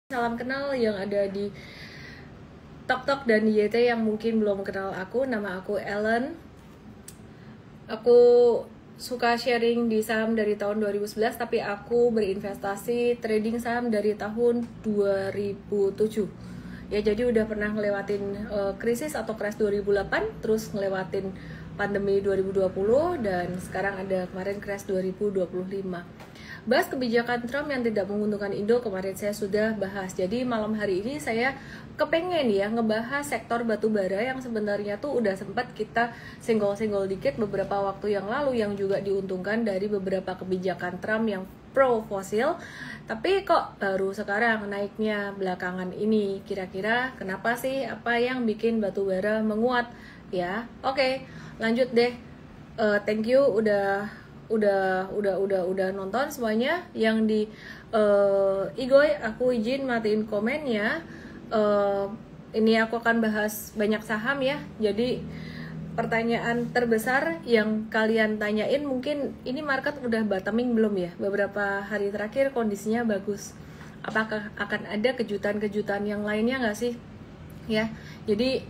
Salam kenal yang ada di TokTok dan di YT yang mungkin belum kenal aku. Nama aku Ellen. Aku suka sharing di saham dari tahun 2011, tapi aku berinvestasi trading saham dari tahun 2007. Ya, jadi udah pernah ngelewatin krisis atau crash 2008, terus ngelewatin pandemi 2020, dan sekarang ada kemarin crash 2025. Bahas kebijakan Trump yang tidak menguntungkan Indo, kemarin saya sudah bahas. Jadi malam hari ini saya kepengen ya ngebahas sektor batubara yang sebenarnya tuh udah sempat kita senggol-senggol dikit beberapa waktu yang lalu, yang juga diuntungkan dari beberapa kebijakan Trump yang pro fosil. Tapi kok baru sekarang naiknya belakangan ini? Kira-kira kenapa sih? Apa yang bikin batubara menguat? Ya, oke, lanjut deh. Thank you udah nonton semuanya. Yang di Igoy aku izin matiin komennya. Ini aku akan bahas banyak saham ya. Jadi pertanyaan terbesar yang kalian tanyain mungkin, ini market udah bottoming belum ya? Beberapa hari terakhir kondisinya bagus. Apakah akan ada kejutan-kejutan yang lainnya nggak sih? Ya, jadi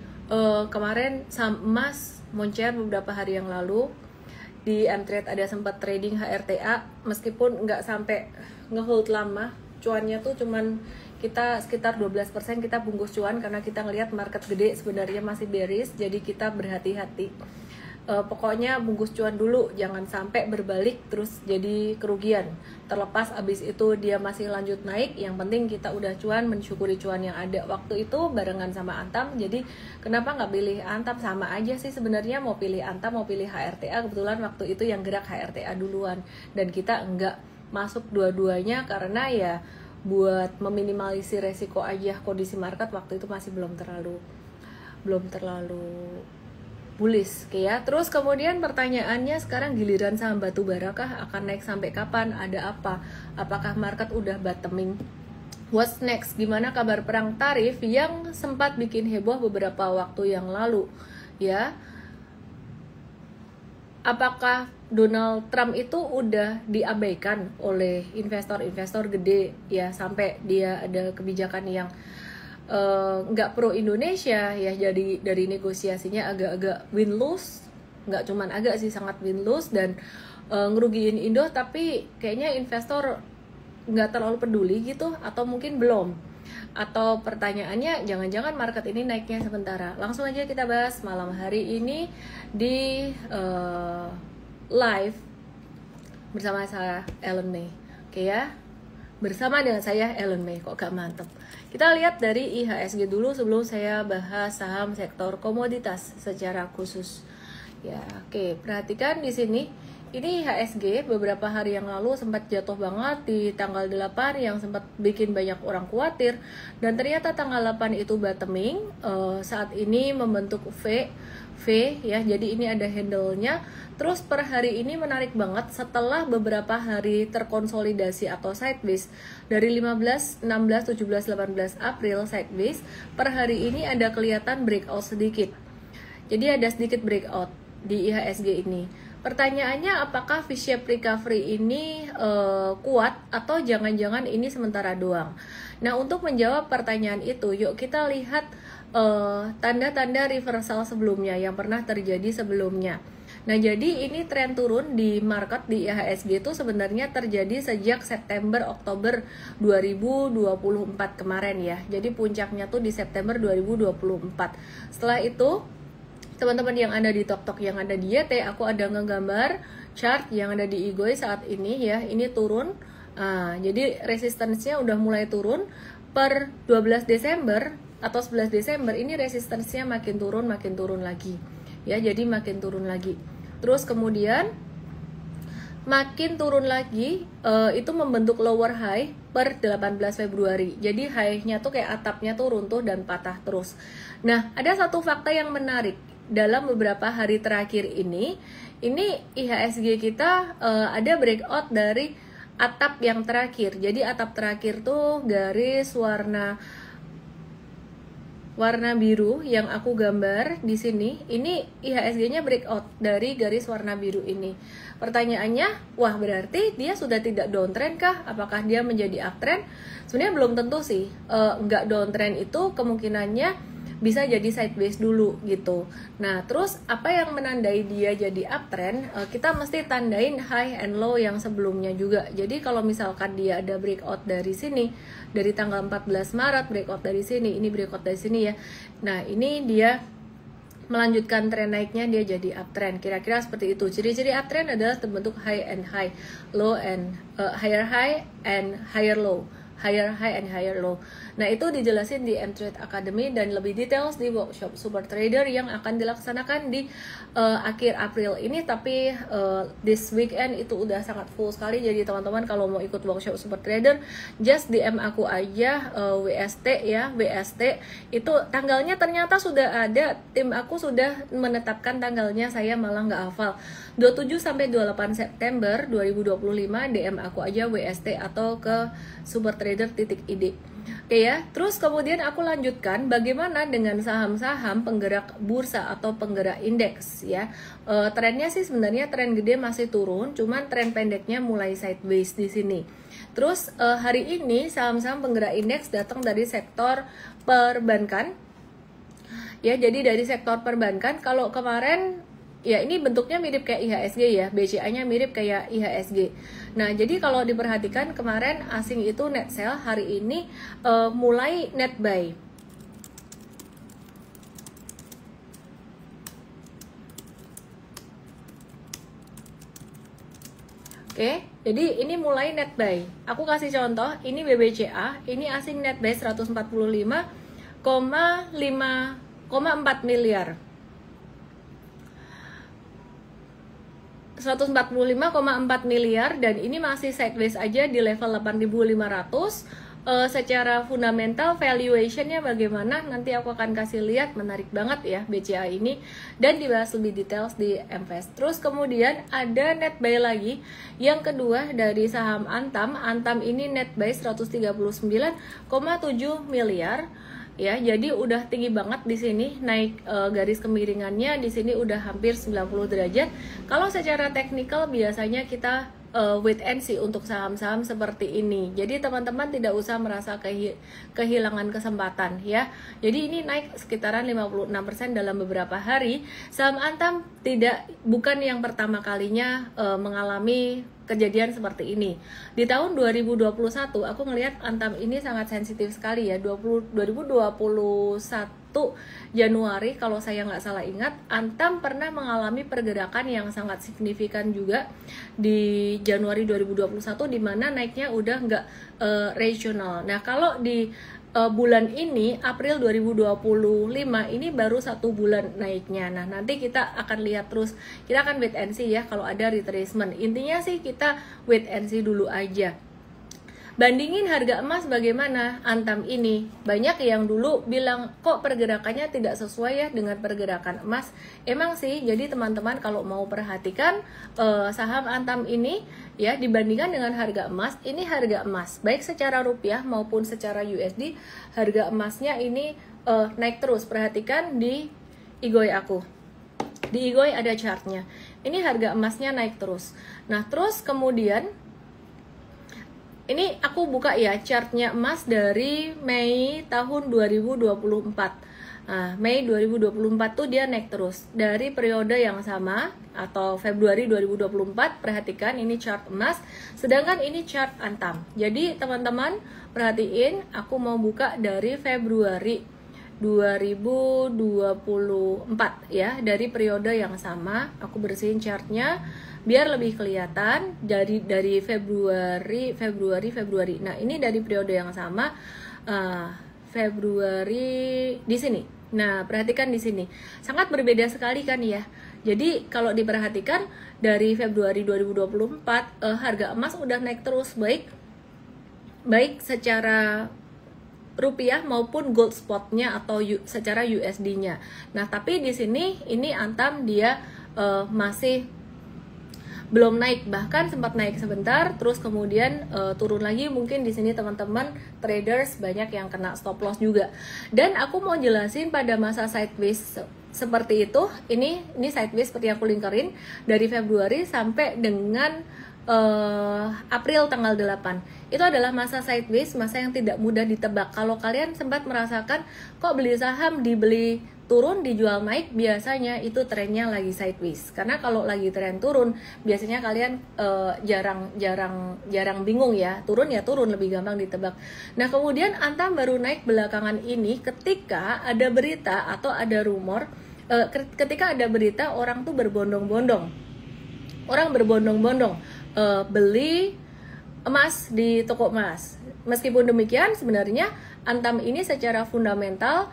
kemarin saham emas moncer beberapa hari yang lalu. Di Mtrade ada sempat trading HRTA, meskipun nggak sampai ngehold lama, cuannya tuh cuman kita sekitar 12% kita bungkus cuan karena kita ngelihat market gede sebenarnya masih bearish, jadi kita berhati-hati. Pokoknya bungkus cuan dulu, jangan sampai berbalik terus jadi kerugian. Terlepas abis itu dia masih lanjut naik, yang penting kita udah cuan, mensyukuri cuan yang ada. Waktu itu barengan sama Antam, jadi kenapa nggak pilih Antam? Sama aja sih sebenarnya, mau pilih Antam mau pilih HRTA, kebetulan waktu itu yang gerak HRTA duluan, dan kita nggak masuk dua-duanya karena ya buat meminimalisir resiko aja. Kondisi market waktu itu masih belum terlalu bullish ya. Terus kemudian pertanyaannya sekarang giliran saham batubara kah, akan naik sampai kapan, ada apa, apakah market udah bottoming, what's next, gimana kabar perang tarif yang sempat bikin heboh beberapa waktu yang lalu ya. Apakah Donald Trump itu udah diabaikan oleh investor-investor gede ya, sampai dia ada kebijakan yang nggak pro Indonesia ya, jadi dari negosiasinya agak-agak win-lose, nggak cuman agak sih, sangat win-lose, dan ngerugiin Indo, tapi kayaknya investor nggak terlalu peduli gitu, atau mungkin belum, atau pertanyaannya jangan-jangan market ini naiknya sementara. Langsung aja kita bahas malam hari ini di live bersama saya Ellen May. Oke ya, bersama dengan saya Ellen May, kok gak mantep. Kita lihat dari IHSG dulu sebelum saya bahas saham sektor komoditas secara khusus. Ya, oke, perhatikan di sini. Ini IHSG beberapa hari yang lalu sempat jatuh banget di tanggal 8 yang sempat bikin banyak orang khawatir, dan ternyata tanggal 8 itu bottoming. Saat ini membentuk V ya, jadi ini ada handle-nya. Terus per hari ini menarik banget setelah beberapa hari terkonsolidasi atau sideways dari 15, 16, 17, 18 April sideways. Per hari ini ada kelihatan breakout sedikit. Jadi ada sedikit breakout di IHSG ini. Pertanyaannya, apakah V-shape recovery ini kuat atau jangan-jangan ini sementara doang? Nah, untuk menjawab pertanyaan itu, yuk kita lihat tanda-tanda reversal sebelumnya yang pernah terjadi sebelumnya. Nah, jadi ini tren turun di market di IHSG itu sebenarnya terjadi sejak September Oktober 2024 kemarin ya. Jadi puncaknya tuh di September 2024. Setelah itu, teman-teman yang ada di TokTok, yang ada di YT, aku ada ngegambar chart yang ada di Igoy saat ini ya. Ini turun. Jadi resistance-nya udah mulai turun per 12 Desember atau 11 Desember. Ini resistance-nya makin turun lagi. Ya, jadi makin turun lagi. Terus kemudian makin turun lagi, itu membentuk lower high per 18 Februari. Jadi high-nya tuh kayak atapnya tuh runtuh dan patah terus. Nah, ada satu fakta yang menarik dalam beberapa hari terakhir ini IHSG kita ada breakout dari atap yang terakhir. Jadi atap terakhir tuh garis warna warna biru yang aku gambar di sini, ini IHSG-nya breakout dari garis warna biru ini. Pertanyaannya, wah berarti dia sudah tidak downtrend kah? Apakah dia menjadi uptrend? Sebenarnya belum tentu sih. Nggak downtrend itu kemungkinannya bisa jadi sideways dulu gitu. Nah, terus apa yang menandai dia jadi uptrend? Kita mesti tandain high and low yang sebelumnya juga. Jadi kalau misalkan dia ada breakout dari sini, dari tanggal 14 Maret breakout dari sini, ini breakout dari sini ya. Nah, ini dia melanjutkan tren naiknya, dia jadi uptrend. Kira-kira seperti itu. Ciri-ciri uptrend adalah terbentuk high and high, low and higher high and higher low. Higher high and higher low. Nah, itu dijelasin di M-Trade Academy dan lebih details di workshop Super Trader yang akan dilaksanakan di akhir April ini. Tapi this weekend itu udah sangat full sekali. Jadi teman-teman kalau mau ikut workshop Super Trader, just DM aku aja WST ya, WST. Itu tanggalnya ternyata sudah ada. Tim aku sudah menetapkan tanggalnya, saya malah nggak hafal. 27 sampai 28 September 2025 DM aku aja WST atau ke supertrader.id. Oke ya, terus kemudian aku lanjutkan bagaimana dengan saham-saham penggerak bursa atau penggerak indeks ya. Trennya sih sebenarnya tren gede masih turun, cuman tren pendeknya mulai sideways di sini. Terus hari ini saham-saham penggerak indeks datang dari sektor perbankan. Ya, jadi dari sektor perbankan. Kalau kemarin ya ini bentuknya mirip kayak IHSG ya, BCA-nya mirip kayak IHSG. Nah, jadi kalau diperhatikan kemarin asing itu net sell, hari ini mulai net buy. Oke, jadi ini mulai net buy. Aku kasih contoh, ini BBCA, ini asing net buy 145,4 miliar. 145,4 miliar dan ini masih sideways aja di level 8.500. Secara fundamental valuationnya bagaimana, nanti aku akan kasih lihat, menarik banget ya BCA ini dan dibahas lebih details di MVest. Terus kemudian ada net buy lagi yang kedua dari saham Antam. Antam ini net buy 139,7 miliar. Ya, jadi udah tinggi banget di sini, naik garis kemiringannya di sini udah hampir 90 derajat. Kalau secara teknikal biasanya kita wait and see untuk saham-saham seperti ini. Jadi teman-teman tidak usah merasa kehilangan kesempatan ya. Jadi ini naik sekitaran 56% dalam beberapa hari. Saham Antam bukan yang pertama kalinya mengalami kejadian seperti ini. Di tahun 2021 aku ngelihat Antam ini sangat sensitif sekali ya. 2021 Januari kalau saya nggak salah ingat, Antam pernah mengalami pergerakan yang sangat signifikan juga di Januari 2021 di mana naiknya udah nggak rasional. Nah, kalau di bulan ini April 2025 ini baru 1 bulan naiknya. Nah, nanti kita akan lihat terus. Kita akan wait and see ya kalau ada retracement. Intinya sih kita wait and see dulu aja. Bandingin harga emas bagaimana Antam ini. Banyak yang dulu bilang kok pergerakannya tidak sesuai ya dengan pergerakan emas. Emang sih, jadi teman-teman kalau mau perhatikan saham Antam ini ya dibandingkan dengan harga emas, ini harga emas baik secara rupiah maupun secara USD, harga emasnya ini naik terus. Perhatikan di Igoi aku. Di Igoi ada chartnya. Ini harga emasnya naik terus. Nah, terus kemudian ini aku buka ya chartnya emas dari Mei tahun 2024. Nah, Mei 2024 tuh dia naik terus dari periode yang sama atau Februari 2024. Perhatikan ini chart emas, sedangkan ini chart Antam. Jadi teman-teman perhatiin, aku mau buka dari Februari 2024 ya, dari periode yang sama. Aku bersihin chartnya biar lebih kelihatan dari Februari. Nah, ini dari periode yang sama Februari di sini. Nah, perhatikan di sini. Sangat berbeda sekali kan ya. Jadi, kalau diperhatikan dari Februari 2024 harga emas udah naik terus baik secara rupiah maupun gold spotnya atau secara USD-nya. Nah, tapi di sini ini Antam dia masih belum naik, bahkan sempat naik sebentar terus kemudian turun lagi. Mungkin di sini teman-teman traders banyak yang kena stop loss juga. Dan aku mau jelasin pada masa sideways seperti itu, ini sideways seperti yang aku lingkarin dari Februari sampai dengan April tanggal 8. Itu adalah masa sideways, masa yang tidak mudah ditebak. Kalau kalian sempat merasakan kok beli saham dibeli turun dijual naik, biasanya itu trennya lagi sideways. Karena kalau lagi tren turun, biasanya kalian jarang bingung ya. Turun ya turun, lebih gampang ditebak. Nah, kemudian Antam baru naik belakangan ini ketika ada berita atau ada rumor, ketika ada berita orang tuh berbondong-bondong. Orang berbondong-bondong beli emas di toko emas. Meskipun demikian, sebenarnya Antam ini secara fundamental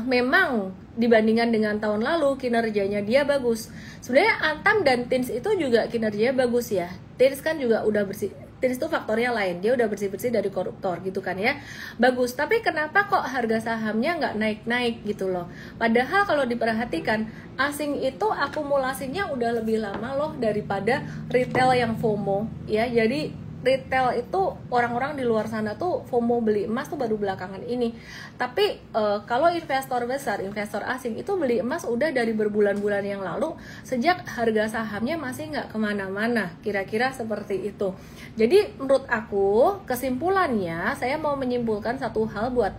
memang dibandingkan dengan tahun lalu kinerjanya dia bagus. Sebenarnya Antam dan Tins itu juga kinerjanya bagus ya. Tins kan juga udah bersih. Tins itu faktornya lain, dia udah bersih-bersih dari koruptor gitu kan ya. Bagus, tapi kenapa kok harga sahamnya nggak naik-naik gitu loh. Padahal kalau diperhatikan, asing itu akumulasinya udah lebih lama loh daripada retail yang FOMO ya. Jadi retail itu orang-orang di luar sana tuh FOMO beli emas tuh baru belakangan ini. Tapi kalau investor besar, investor asing itu beli emas udah dari berbulan-bulan yang lalu, sejak harga sahamnya masih nggak kemana-mana, kira-kira seperti itu. Jadi menurut aku kesimpulannya, saya mau menyimpulkan satu hal buat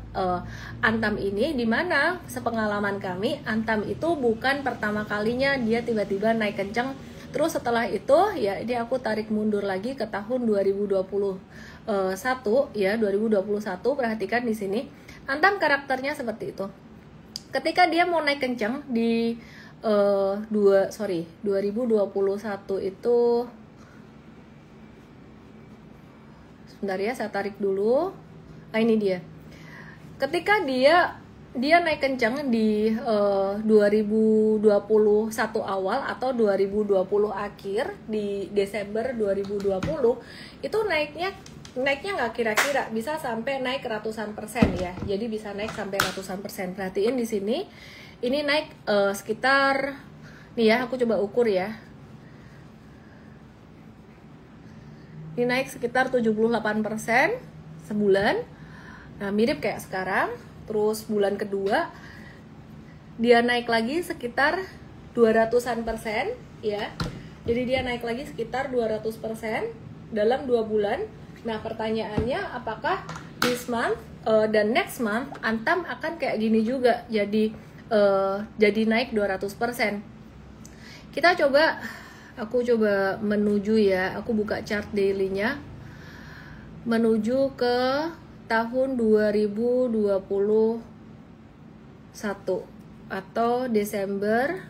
Antam ini, dimana sepengalaman kami Antam itu bukan pertama kalinya dia tiba-tiba naik kencang. Terus setelah itu ya, ini aku tarik mundur lagi ke tahun 2021 ya, 2021. Perhatikan di sini Antam karakternya seperti itu. Ketika dia mau naik kencang di 2021 itu, sebentar ya, saya tarik dulu. Nah, ini dia. Ketika dia naik kencang di 2021 awal atau 2020 akhir, di Desember 2020 itu naiknya nggak kira-kira bisa sampai naik ratusan persen ya. Jadi bisa naik sampai ratusan persen. Perhatiin di sini, ini naik sekitar, nih ya, aku coba ukur ya. Ini naik sekitar 78% sebulan. Nah, mirip kayak sekarang. Terus bulan kedua dia naik lagi sekitar 200-an persen ya. Jadi dia naik lagi sekitar 200% dalam 2 bulan. Nah, pertanyaannya apakah this month dan next month Antam akan kayak gini juga, jadi naik 200%. Kita coba, aku coba menuju ya, aku buka chart daily-nya menuju ke tahun 2021 atau Desember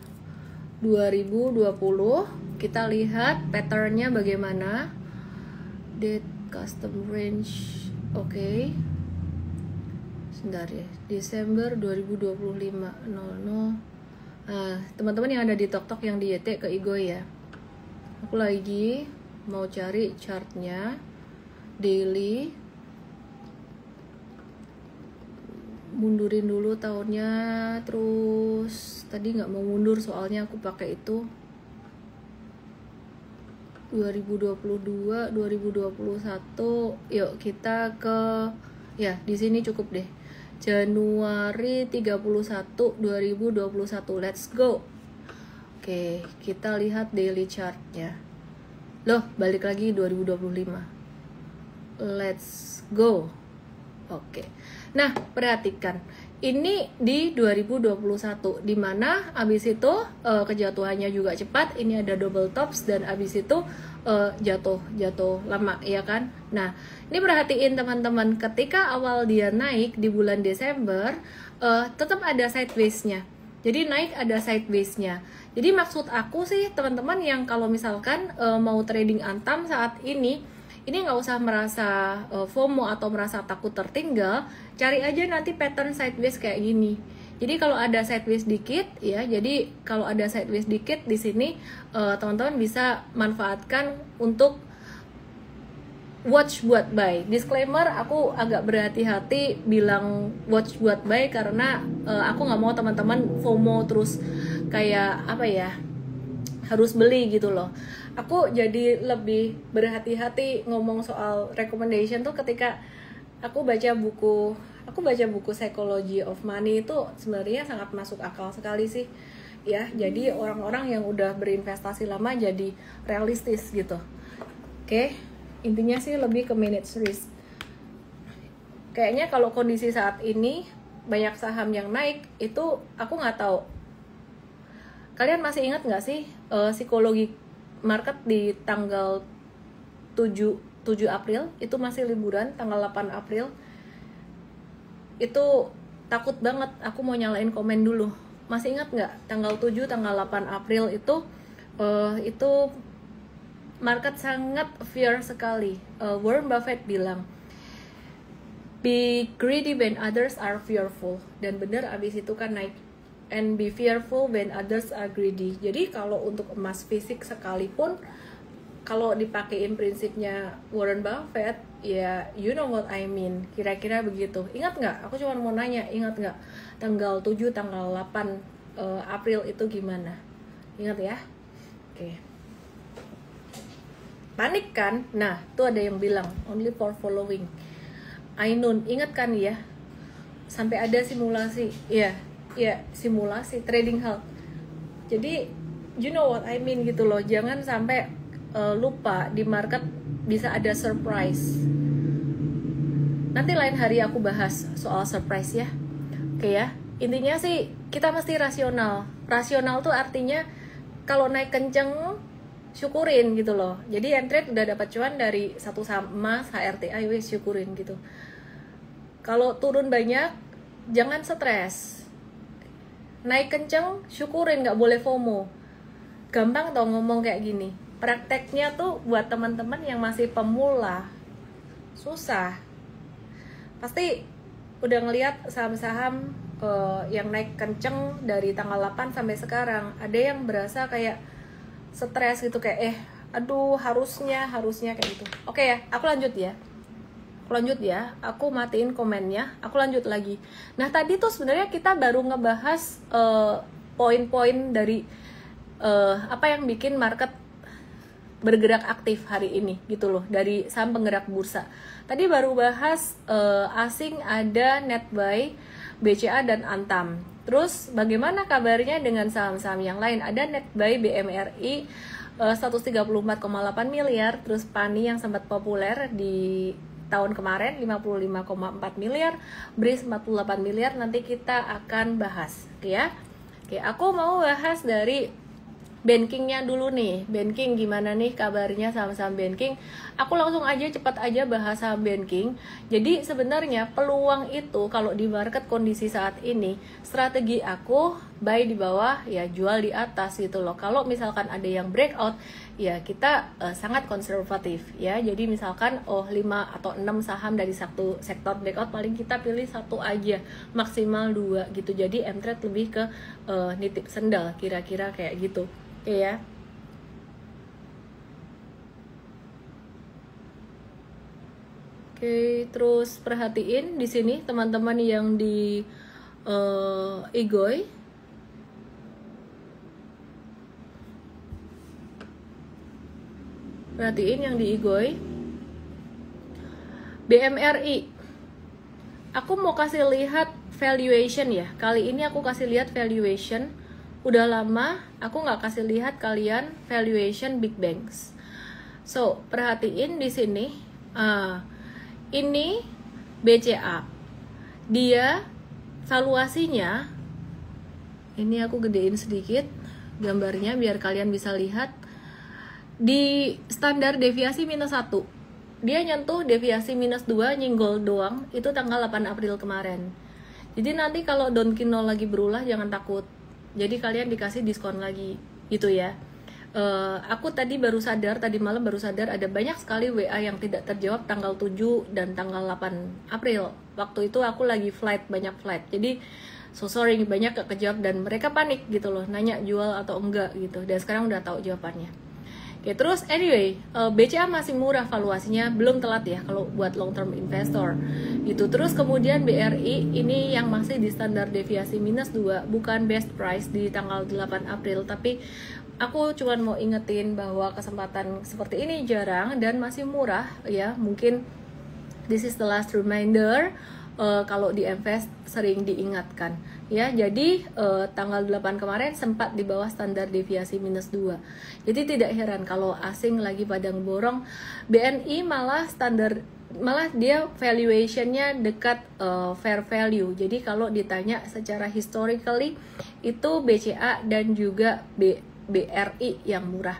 2020. Kita lihat patternnya bagaimana. Date custom range, oke. Sebentar ya, Desember 2025 00. Teman-teman yang ada di TokTok yang di YT ke Igo ya. Aku lagi mau cari chartnya daily. Mundurin dulu tahunnya, terus tadi nggak mau mundur soalnya aku pakai itu 2022 2021. Yuk kita ke, ya di sini cukup deh, Januari 31 2021. Let's go. Oke, kita lihat daily chartnya. Loh, balik lagi 2025. Let's go. Oke. Nah, perhatikan. Ini di 2021, dimana abis itu kejatuhannya juga cepat. Ini ada double tops dan abis itu jatuh lama ya kan. Nah, ini perhatiin teman-teman, ketika awal dia naik di bulan Desember tetap ada sideways-nya. Jadi naik ada sideways-nya. Jadi maksud aku sih teman-teman yang kalau misalkan mau trading Antam saat ini nggak usah merasa FOMO atau merasa takut tertinggal. Cari aja nanti pattern sideways kayak gini. Jadi kalau ada sideways dikit ya, jadi kalau ada sideways dikit di sini teman-teman bisa manfaatkan untuk watch buat buy. Disclaimer, aku agak berhati-hati bilang watch buat buy karena aku nggak mau teman-teman FOMO terus kayak apa ya, harus beli gitu loh. Aku jadi lebih berhati-hati ngomong soal recommendation tuh ketika aku baca buku Psychology of Money. Itu sebenarnya sangat masuk akal sekali sih ya. Jadi orang-orang yang udah berinvestasi lama jadi realistis gitu. Oke, intinya sih lebih ke manage risk. Kayaknya kalau kondisi saat ini banyak saham yang naik, itu aku nggak tahu. Kalian masih ingat nggak sih psikologi market di tanggal 7 April? Itu masih liburan, tanggal 8 April. Itu takut banget, aku mau nyalain komen dulu. Masih ingat nggak? Tanggal 7, tanggal 8 April itu market sangat fear sekali. Warren Buffett bilang, be greedy when others are fearful. Dan bener abis itu kan naik. And be fearful when others are greedy. Jadi kalau untuk emas fisik sekalipun, kalau dipakein prinsipnya Warren Buffett, ya you know what I mean, kira-kira begitu. Ingat nggak? Aku cuma mau nanya, ingat nggak tanggal 7, tanggal 8 April itu gimana? Ingat ya? Oke. Panik kan? Nah, tuh ada yang bilang only for following. Ainun, ingat kan ya? Sampai ada simulasi, ya simulasi trading halt. Jadi you know what I mean gitu loh. Jangan sampai lupa di market bisa ada surprise. Nanti lain hari aku bahas soal surprise ya. Oke ya. Intinya sih kita mesti rasional. Rasional tuh artinya kalau naik kenceng syukurin gitu loh. Jadi trade udah dapat cuan dari satu saham emas, HRTA, wes syukurin gitu. Kalau turun banyak jangan stres. Naik kenceng syukurin, nggak boleh FOMO. Gampang tau ngomong kayak gini. Prakteknya tuh buat teman-teman yang masih pemula susah. Pasti udah ngelihat saham-saham yang naik kenceng dari tanggal 8 sampai sekarang. Ada yang berasa kayak stres gitu, kayak aduh harusnya kayak gitu. Oke ya, aku lanjut ya. Aku matiin komennya, aku lanjut lagi. Nah tadi tuh sebenarnya kita baru ngebahas poin-poin dari apa yang bikin market bergerak aktif hari ini gitu loh, dari saham penggerak bursa. Tadi baru bahas asing ada Netbuy, BCA dan Antam. Terus bagaimana kabarnya dengan saham-saham yang lain? Ada Netbuy, BMRI 134,8 miliar, terus PANI yang sempat populer di tahun kemarin 55,4 miliar, BRIS 48 miliar, nanti kita akan bahas, oke ya. Oke, aku mau bahas dari bankingnya dulu nih. Banking gimana nih kabarnya saham-saham banking? Aku langsung aja cepat aja bahas saham banking. Jadi sebenarnya peluang itu kalau di market kondisi saat ini, strategi aku buy di bawah, ya jual di atas gitu loh. Kalau misalkan ada yang breakout, ya kita sangat konservatif ya. Jadi misalkan 5 atau 6 saham dari satu sektor breakout, paling kita pilih satu aja, maksimal 2 gitu. Jadi M-Trade lebih ke nitip sendal kira-kira kayak gitu. Oke ya. Oke, terus perhatiin di sini teman-teman yang di Igoy. Perhatiin yang di Igoy. BMRI. Aku mau kasih lihat valuation ya. Kali ini aku kasih lihat valuation. Udah lama aku nggak kasih lihat kalian valuation big banks. So, perhatiin di sini. Ini BCA. Dia valuasinya, ini aku gedein sedikit gambarnya biar kalian bisa lihat. Di standar deviasi -1, dia nyentuh deviasi -2, nyenggol doang, itu tanggal 8 April kemarin. Jadi nanti kalau Donkin 0 lagi berulah jangan takut, jadi kalian dikasih diskon lagi gitu ya. Aku tadi malam baru sadar ada banyak sekali WA yang tidak terjawab tanggal 7 dan tanggal 8 April. Waktu itu aku lagi banyak flight, jadi so sorry banyak gak kejawab dan mereka panik gitu loh, nanya jual atau enggak gitu, dan sekarang udah tahu jawabannya. Oke, terus anyway, BCA masih murah valuasinya, belum telat ya kalau buat long term investor gitu. Terus kemudian BRI ini yang masih di standar deviasi -2, bukan best price di tanggal 8 April, tapi aku cuma mau ingetin bahwa kesempatan seperti ini jarang dan masih murah ya. Mungkin this is the last reminder, kalau di invest sering diingatkan ya. Jadi tanggal 8 kemarin sempat di bawah standar deviasi -2. Jadi tidak heran kalau asing lagi pada ngeborong. BNI malah dia valuationnya dekat fair value. Jadi kalau ditanya secara historically itu BCA dan juga BRI yang murah.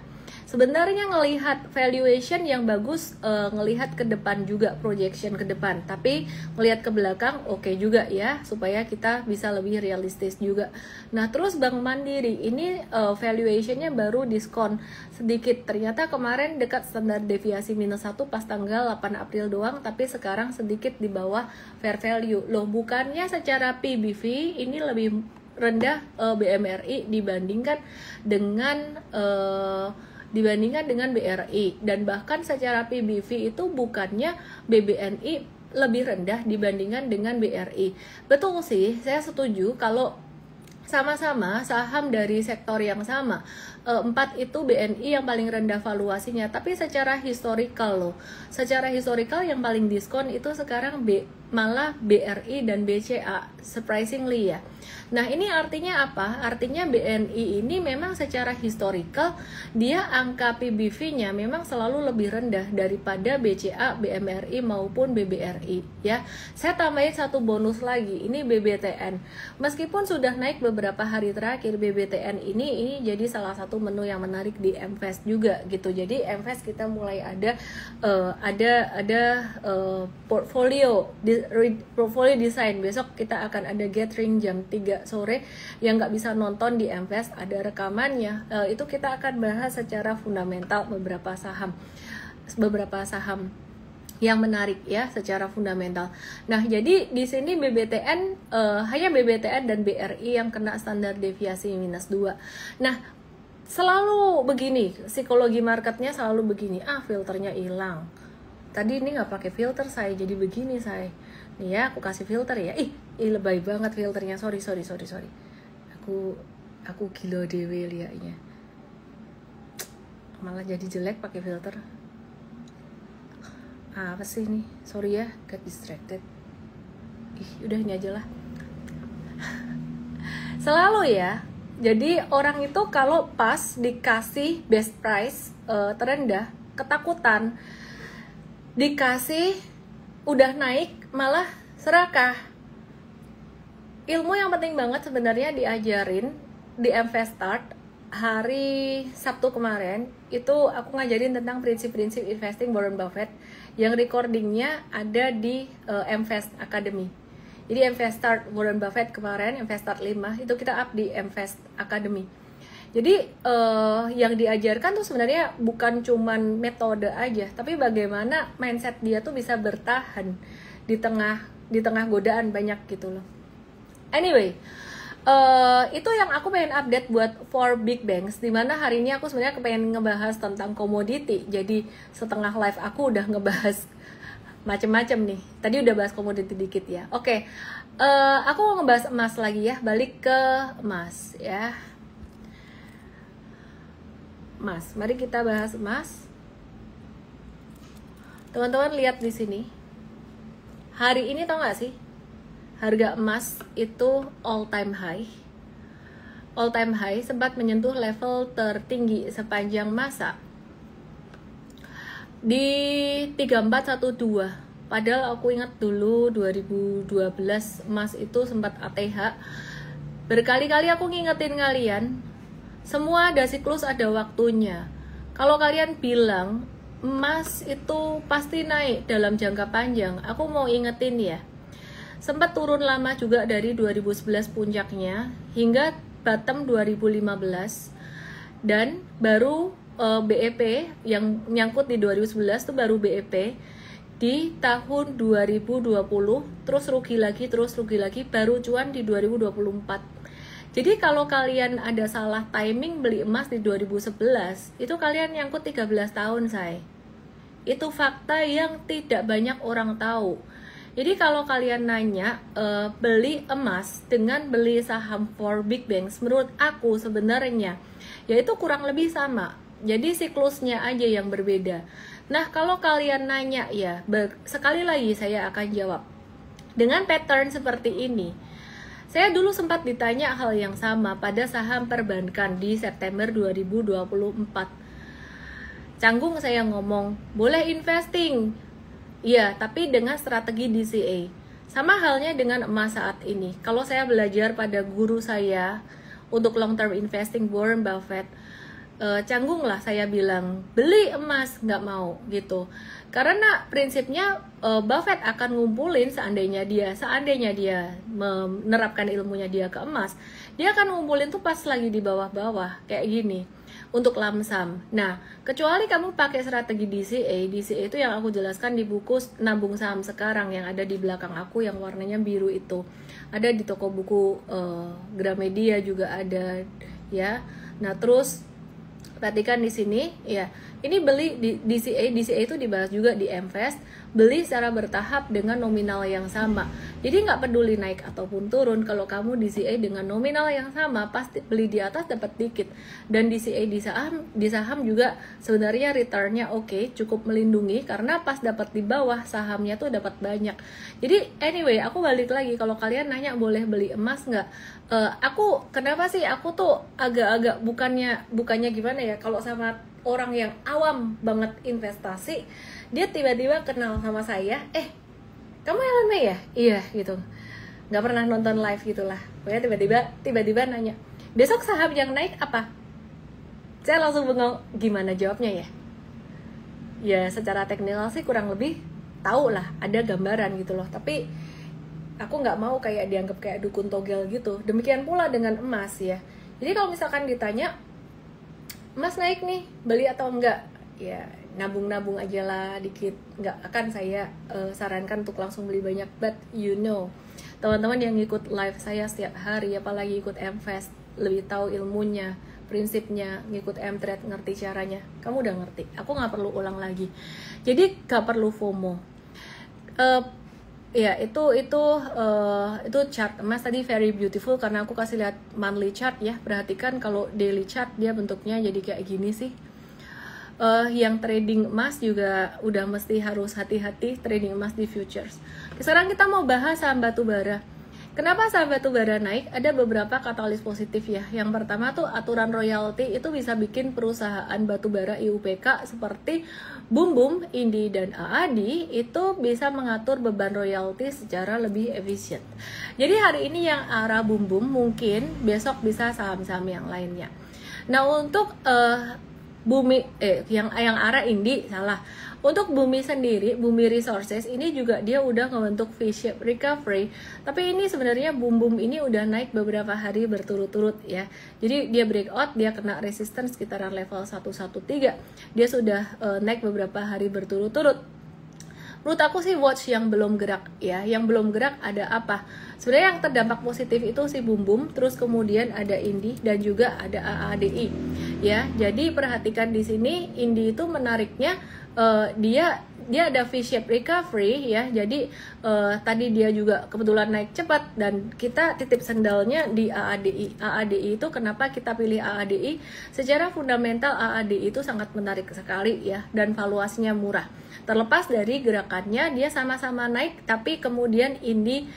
Sebenarnya ngelihat valuation yang bagus, ngelihat ke depan juga, projection ke depan. Tapi ngelihat ke belakang oke juga ya, supaya kita bisa lebih realistis juga. Nah terus Bank Mandiri ini valuationnya baru diskon sedikit. Ternyata kemarin dekat standar deviasi -1 pas tanggal 8 April doang, tapi sekarang sedikit di bawah fair value. Loh, bukannya secara PBV ini lebih rendah BMRI dibandingkan dengan BRI, dan bahkan secara PBV itu bukannya BBNI lebih rendah dibandingkan dengan BRI. Betul sih, saya setuju kalau sama-sama saham dari sektor yang sama. 4 itu BNI yang paling rendah valuasinya, tapi secara historical loh. Secara historical yang paling diskon itu sekarang malah BRI dan BCA, surprisingly ya. Nah ini artinya apa? Artinya BNI ini memang secara historical dia angka PBV-nya memang selalu lebih rendah daripada BCA, BMRI maupun BBRI ya. Saya tambahin satu bonus lagi, ini BBTN. Meskipun sudah naik beberapa hari terakhir, BBTN ini jadi salah satu menu yang menarik di Mvest juga gitu. Jadi Mvest kita mulai ada portfolio design. Besok kita akan ada gathering jam 3 sore. Yang nggak bisa nonton di Mvest ada rekamannya. Itu kita akan bahas secara fundamental beberapa saham yang menarik ya secara fundamental. Nah, jadi di sini BBTN hanya BBTN dan BRI yang kena standar deviasi -2. Nah, selalu begini, psikologi marketnya selalu begini. Filternya hilang. Tadi ini nggak pakai filter saya, jadi begini saya. Nih ya, aku kasih filter ya. Lebay banget filternya. Sorry. Aku gila dewe liatnya. Malah jadi jelek pakai filter. Apa sih ini? Sorry ya, get distracted. Udah ini aja lah. Selalu ya. Jadi orang itu kalau pas dikasih best price terendah, ketakutan. Dikasih udah naik malah serakah. Ilmu yang penting banget sebenarnya diajarin di Mvestart hari Sabtu kemarin. Itu aku ngajarin tentang prinsip-prinsip investing Warren Buffett yang recordingnya ada di Mvest Academy. Jadi Mvestart Warren Buffett kemarin, Mvestart 5 itu kita up di Mvest Academy. Jadi yang diajarkan tuh sebenarnya bukan cuman metode aja, tapi bagaimana mindset dia tuh bisa bertahan di tengah godaan banyak gitu loh. Anyway, itu yang aku pengen update buat 4 big banks, dimana hari ini aku sebenarnya pengen ngebahas tentang komoditi. Jadi setengah live aku udah ngebahas macem-macem nih. Tadi udah bahas komoditi dikit ya. Oke, aku mau ngebahas emas lagi ya. Balik ke emas ya. Emas, mari kita bahas emas. Teman-teman lihat di sini. Hari ini tau gak sih? Harga emas itu all time high. All time high sempat menyentuh level tertinggi sepanjang masa di 3412. Padahal aku ingat dulu 2012 emas itu sempat ATH. Berkali-kali aku ngingetin kalian, semua ada siklus, ada waktunya. Kalau kalian bilang emas itu pasti naik dalam jangka panjang, aku mau ingetin ya. Sempat turun lama juga dari 2011 puncaknya hingga bottom 2015, dan baru BEP yang nyangkut di 2011 itu baru BEP di tahun 2020, terus rugi lagi, baru cuan di 2024. Jadi kalau kalian ada salah timing beli emas di 2011, itu kalian nyangkut 13 tahun say. Itu fakta yang tidak banyak orang tahu. Jadi kalau kalian nanya beli emas dengan beli saham for big banks, menurut aku sebenarnya yaitu kurang lebih sama. Jadi siklusnya aja yang berbeda. Nah, kalau kalian nanya ya, sekali lagi saya akan jawab. Dengan pattern seperti ini, saya dulu sempat ditanya hal yang sama pada saham perbankan di September 2024. Canggung saya ngomong, boleh investing. Iya, tapi dengan strategi DCA. Sama halnya dengan emas saat ini. Kalau saya belajar pada guru saya untuk long term investing, Warren Buffett, canggung lah saya bilang, beli emas, nggak mau gitu. Karena prinsipnya Buffett akan ngumpulin seandainya dia menerapkan ilmunya dia ke emas, dia akan ngumpulin tuh pas lagi di bawah-bawah kayak gini untuk lamsam. Nah, kecuali kamu pakai strategi DCA itu yang aku jelaskan di buku Nabung Saham Sekarang yang ada di belakang aku yang warnanya biru itu. Ada di toko buku Gramedia juga ada ya. Nah, terus perhatikan di sini ya, ini beli di DCA itu dibahas juga di Mvest, beli secara bertahap dengan nominal yang sama. Jadi nggak peduli naik ataupun turun, kalau kamu DCA dengan nominal yang sama pasti beli di atas dapat dikit. Dan DCA di saham juga sebenarnya returnnya oke, cukup melindungi karena pas dapat di bawah sahamnya tuh dapat banyak. Jadi anyway, aku balik lagi, kalau kalian nanya boleh beli emas nggak? Kenapa sih aku tuh agak-agak bukannya gimana ya, kalau sama orang yang awam banget investasi, dia tiba-tiba kenal sama saya, kamu LMA ya? Iya gitu, nggak pernah nonton live gitulah, pokoknya tiba-tiba nanya, besok saham yang naik apa? Saya langsung bengong, gimana jawabnya ya? Ya secara teknikal sih kurang lebih tahu lah, ada gambaran gitu loh, tapi aku nggak mau kayak dianggap kayak dukun togel gitu. Demikian pula dengan emas ya. Jadi kalau misalkan ditanya, emas naik nih, beli atau enggak? Ya nabung-nabung aja lah dikit. Nggak akan saya sarankan untuk langsung beli banyak. But you know, teman-teman yang ngikut live saya setiap hari, apalagi ikut Mvest, lebih tahu ilmunya, prinsipnya, ngikut Mtrade, ngerti caranya. Kamu udah ngerti, aku nggak perlu ulang lagi. Jadi nggak perlu FOMO. Ya itu chart emas tadi very beautiful karena aku kasih lihat monthly chart ya. Perhatikan kalau daily chart dia bentuknya jadi kayak gini sih. Yang trading emas juga udah mesti harus hati-hati trading emas di futures. Sekarang kita mau bahas saham batubara. Kenapa saham batubara naik? Ada beberapa katalis positif ya. Yang pertama tuh aturan royalti itu bisa bikin perusahaan batubara IUPK seperti Bum Bum, Indi, dan AAD itu bisa mengatur beban royalti secara lebih efisien. Jadi hari ini yang arah Bum Bum, mungkin besok bisa saham-saham yang lainnya. Nah untuk yang arah Indi salah. Untuk Bumi sendiri, Bumi Resources ini juga dia udah ngebentuk V-shape recovery. Tapi ini sebenarnya Bum Bum ini udah naik beberapa hari berturut-turut ya. Jadi dia breakout, dia kena resistance sekitaran level 113. Dia sudah naik beberapa hari berturut-turut. Menurut aku sih watch yang belum gerak ya. Yang belum gerak ada apa? Sebenarnya yang terdampak positif itu si Bum Bum, terus kemudian ada Indi dan juga ada AADI ya. Jadi perhatikan di sini Indi itu menariknya dia ada V-shape recovery ya. Jadi tadi dia juga kebetulan naik cepat dan kita titip sendalnya di AADI. AADI itu kenapa kita pilih AADI? Secara fundamental AADI itu sangat menarik sekali ya dan valuasinya murah. Terlepas dari gerakannya dia sama-sama naik, tapi kemudian Indi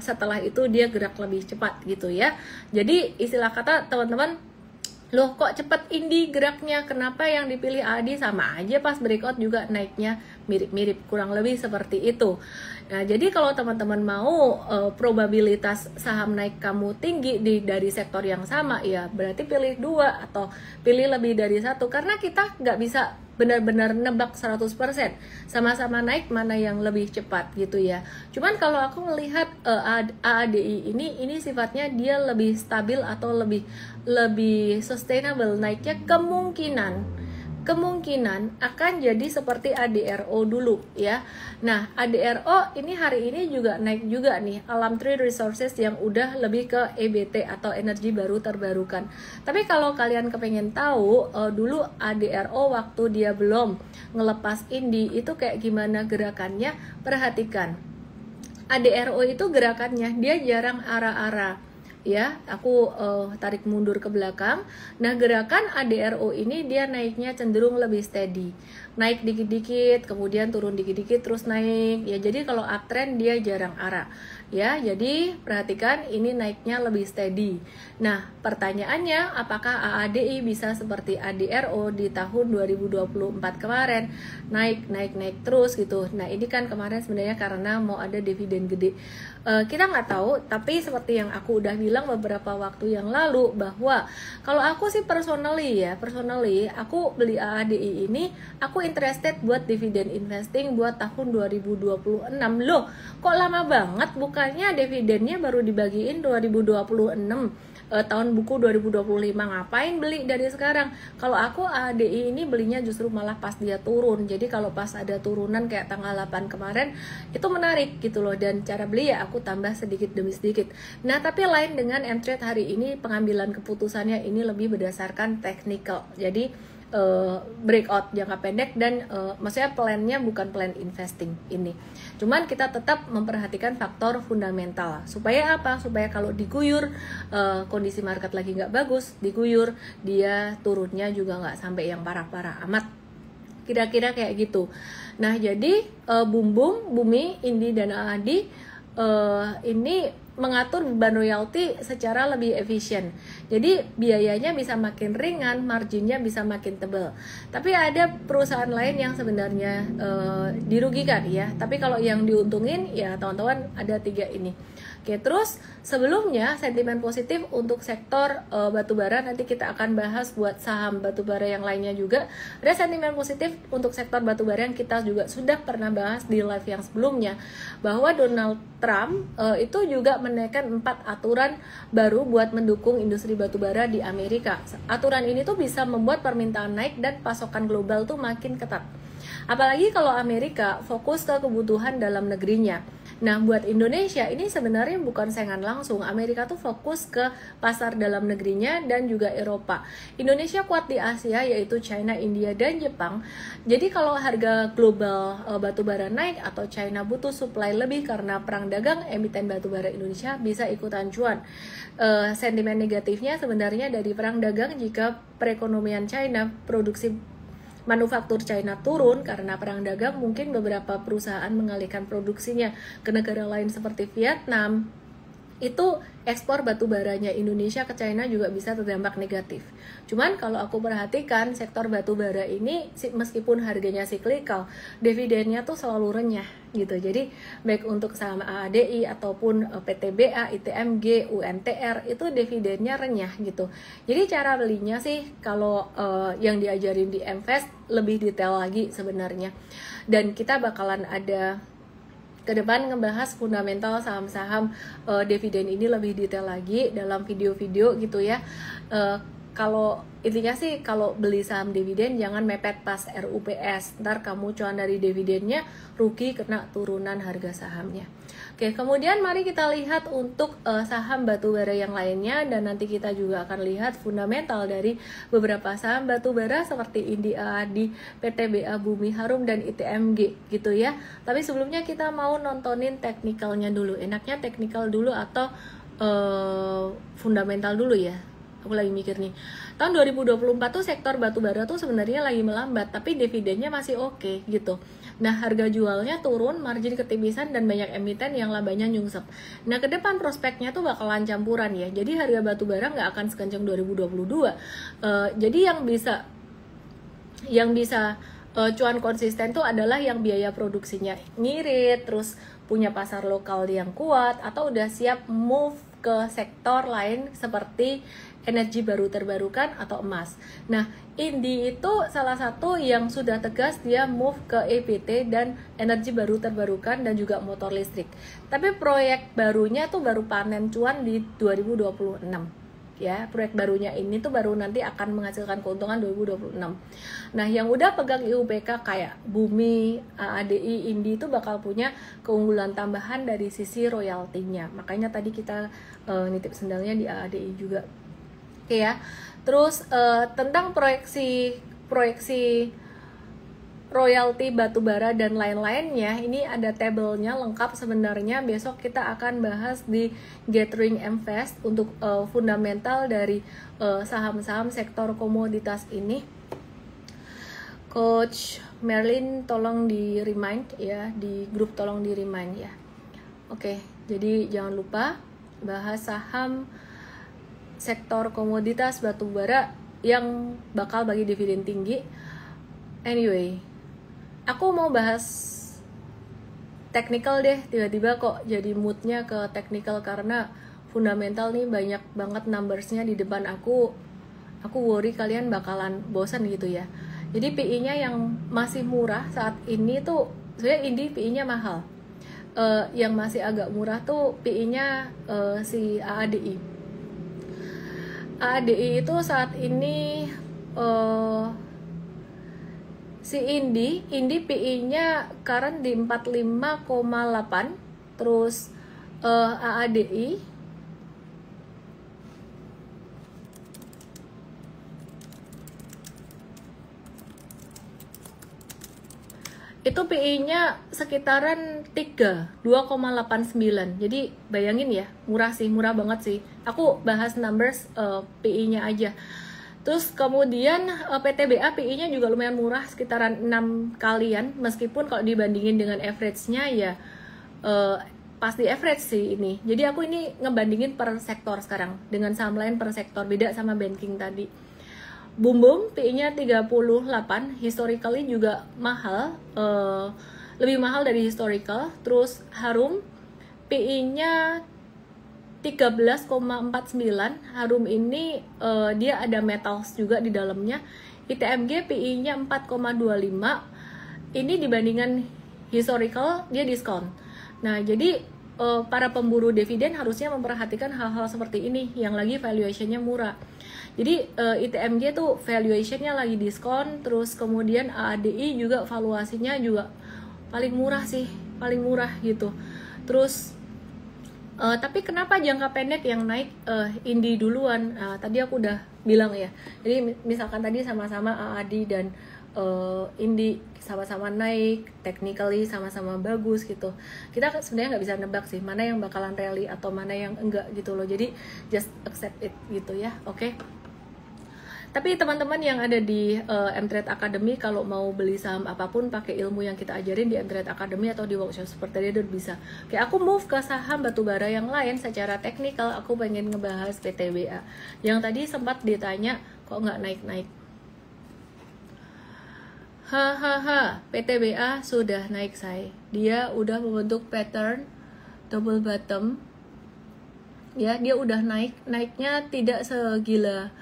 setelah itu dia gerak lebih cepat gitu ya. Jadi istilah kata teman-teman, loh kok cepet Indi geraknya, kenapa yang dipilih AAD? Sama aja pas breakout juga naiknya mirip-mirip, kurang lebih seperti itu. Nah jadi kalau teman-teman mau probabilitas saham naik kamu tinggi dari sektor yang sama, ya berarti pilih 2 atau pilih lebih dari 1, karena kita nggak bisa benar-benar nebak 100% sama-sama naik mana yang lebih cepat gitu ya. Cuman kalau aku melihat AADI ini sifatnya dia lebih stabil atau lebih sustainable naiknya, kemungkinan akan jadi seperti ADRO dulu ya. Nah ADRO ini hari ini juga naik juga nih, Alam Tree Resources yang udah lebih ke EBT atau energi baru terbarukan. Tapi kalau kalian kepengen tahu dulu ADRO waktu dia belum ngelepas Indi itu kayak gimana gerakannya, perhatikan ADRO itu gerakannya dia jarang arah-arah ya, aku tarik mundur ke belakang. Nah, gerakan ADRO ini dia naiknya cenderung lebih steady, naik dikit-dikit, kemudian turun dikit-dikit, terus naik ya. Jadi kalau uptrend dia jarang arah ya, jadi perhatikan ini naiknya lebih steady. Nah, pertanyaannya apakah AADI bisa seperti ADRO di tahun 2024 kemarin, naik terus gitu. Nah, ini kan kemarin sebenarnya karena mau ada dividen gede. Kita nggak tahu, tapi seperti yang aku udah bilang beberapa waktu yang lalu, bahwa kalau aku sih personally aku beli AADI ini, aku interested buat dividen investing buat tahun 2026. Loh, kok lama banget, bukannya dividennya baru dibagiin 2026, tahun buku 2025, ngapain beli dari sekarang? Kalau aku ADI ini belinya justru malah pas dia turun. Jadi kalau pas ada turunan kayak tanggal 8 kemarin, itu menarik gitu loh. Dan cara beli ya aku tambah sedikit demi sedikit. Nah, tapi lain dengan M-Trade hari ini, pengambilan keputusannya ini lebih berdasarkan technical. Jadi breakout jangka pendek dan maksudnya plannya bukan plan investing ini. Cuman kita tetap memperhatikan faktor fundamental. Supaya apa? Supaya kalau diguyur kondisi market lagi nggak bagus, diguyur dia turunnya juga nggak sampai yang parah-parah amat. Kira-kira kayak gitu. Nah, jadi Bumbung, Bumi, Indi dan Adi ini mengatur beban royalti secara lebih efisien. Jadi biayanya bisa makin ringan, marginnya bisa makin tebal. Tapi ada perusahaan lain yang sebenarnya dirugikan ya. Tapi kalau yang diuntungin ya teman-teman ada 3 ini. Oke, terus sebelumnya sentimen positif untuk sektor batubara, nanti kita akan bahas buat saham batubara yang lainnya juga. Ada sentimen positif untuk sektor batubara yang kita juga sudah pernah bahas di live yang sebelumnya, bahwa Donald Trump itu juga menaikkan 4 aturan baru buat mendukung industri batubara di Amerika. Aturan ini tuh bisa membuat permintaan naik dan pasokan global tuh makin ketat. Apalagi kalau Amerika fokus ke kebutuhan dalam negerinya. Nah, buat Indonesia ini sebenarnya bukan saingan langsung. Amerika tuh fokus ke pasar dalam negerinya dan juga Eropa. Indonesia kuat di Asia, yaitu China, India, dan Jepang. Jadi kalau harga global batubara naik atau China butuh supply lebih karena perang dagang, emiten batubara Indonesia bisa ikutan cuan. Sentimen negatifnya sebenarnya dari perang dagang, jika perekonomian China, produksi manufaktur China turun karena perang dagang, mungkin beberapa perusahaan mengalihkan produksinya ke negara lain seperti Vietnam. Itu ekspor batu baranya Indonesia ke China juga bisa terdampak negatif. Cuman kalau aku perhatikan sektor batu bara ini meskipun harganya siklikal, dividennya tuh selalu renyah gitu. Jadi baik untuk saham AADI ataupun PTBA, ITMG, UNTR itu dividennya renyah gitu. Jadi cara belinya sih kalau yang diajarin di Mvest lebih detail lagi sebenarnya. Dan kita bakalan ada ke depan ngebahas fundamental saham-saham dividen ini lebih detail lagi dalam video-video gitu ya. Kalau intinya sih kalau beli saham dividen jangan mepet pas RUPS, ntar kamu cuan dari dividennya rugi kena turunan harga sahamnya. Oke, kemudian mari kita lihat untuk saham batubara yang lainnya, dan nanti kita juga akan lihat fundamental dari beberapa saham batubara seperti India, di PTBA, Bumi Harum, dan ITMG gitu ya. Tapi sebelumnya kita mau nontonin teknikalnya dulu. Enaknya teknikal dulu atau fundamental dulu ya? Aku lagi mikir nih, tahun 2024 tuh sektor batubara tuh sebenarnya lagi melambat, tapi dividennya masih oke gitu. Nah, harga jualnya turun, margin ketipisan, dan banyak emiten yang labanya nyungsep. Nah, ke depan prospeknya tuh bakalan campuran ya. Jadi harga batubara nggak akan sekencang 2022. Jadi yang bisa cuan konsisten tuh adalah yang biaya produksinya ngirit, terus punya pasar lokal yang kuat, atau udah siap move ke sektor lain seperti energi baru terbarukan atau emas. Nah, Indi itu salah satu yang sudah tegas dia move ke EPT dan energi baru terbarukan dan juga motor listrik. Tapi proyek barunya tuh baru panen cuan di 2026. Ya, proyek barunya ini tuh baru nanti akan menghasilkan keuntungan 2026. Nah, yang udah pegang IUPK kayak Bumi, AADI, Indi itu bakal punya keunggulan tambahan dari sisi royaltinya. Makanya tadi kita nitip sendalnya di AADI juga. Oke ya. Terus tentang proyeksi royalti batubara dan lain-lainnya, ini ada tabelnya lengkap sebenarnya. Besok kita akan bahas di Gathering Invest untuk fundamental dari saham-saham sektor komoditas ini. Coach Merlin tolong di remind ya, di grup tolong di remind ya. Oke, jadi jangan lupa bahas saham sektor komoditas batubara yang bakal bagi dividen tinggi. Anyway, aku mau bahas technical deh, tiba-tiba kok jadi moodnya ke technical karena fundamental nih banyak banget numbersnya di depan aku worry kalian bakalan bosan gitu ya. Jadi PI-nya yang masih murah saat ini tuh sebenarnya Indi PI-nya mahal. Yang masih agak murah tuh PI-nya si AADI. AADI itu saat ini si Indi PI-nya current di 45,8, terus AADI itu PI-nya sekitaran 2,89. Jadi bayangin ya, murah sih, murah banget sih. Aku bahas numbers PI-nya aja. Terus kemudian PTBA PI-nya juga lumayan murah, sekitaran 6 kalian, meskipun kalau dibandingin dengan average-nya ya pasti average sih ini. Jadi aku ini ngebandingin per sektor sekarang dengan saham lain per sektor, beda sama banking tadi. Bumbung PI-nya 38, historically juga mahal, lebih mahal dari historical. Terus Harum PI-nya 13,49. Harum ini dia ada metals juga di dalamnya. ITMG PI-nya 4,25. Ini dibandingkan historical dia diskon. Nah, jadi para pemburu dividen harusnya memperhatikan hal-hal seperti ini yang lagi valuation-nya murah. Jadi ITMG tuh valuation-nya lagi diskon, terus kemudian AADI juga valuasinya juga paling murah sih, paling murah gitu. Terus tapi kenapa jangka pendek yang naik Indi duluan? Tadi aku udah bilang ya. Jadi misalkan tadi sama-sama AADI dan Indi sama-sama naik, technically sama-sama bagus gitu. Kita sebenarnya nggak bisa nebak sih mana yang bakalan rally atau mana yang enggak gitu loh. Jadi just accept it gitu ya, oke? Tapi teman-teman yang ada di M-Trade Academy, kalau mau beli saham apapun pakai ilmu yang kita ajarin di M-Trade Academy atau di workshop Super Trader bisa. Oke, aku move ke saham batubara yang lain secara teknikal. Aku pengen ngebahas PTBA yang tadi sempat ditanya kok nggak naik-naik. Hahaha, PTBA sudah naik say. Dia udah membentuk pattern double bottom. Ya, dia udah naik. Naiknya tidak segila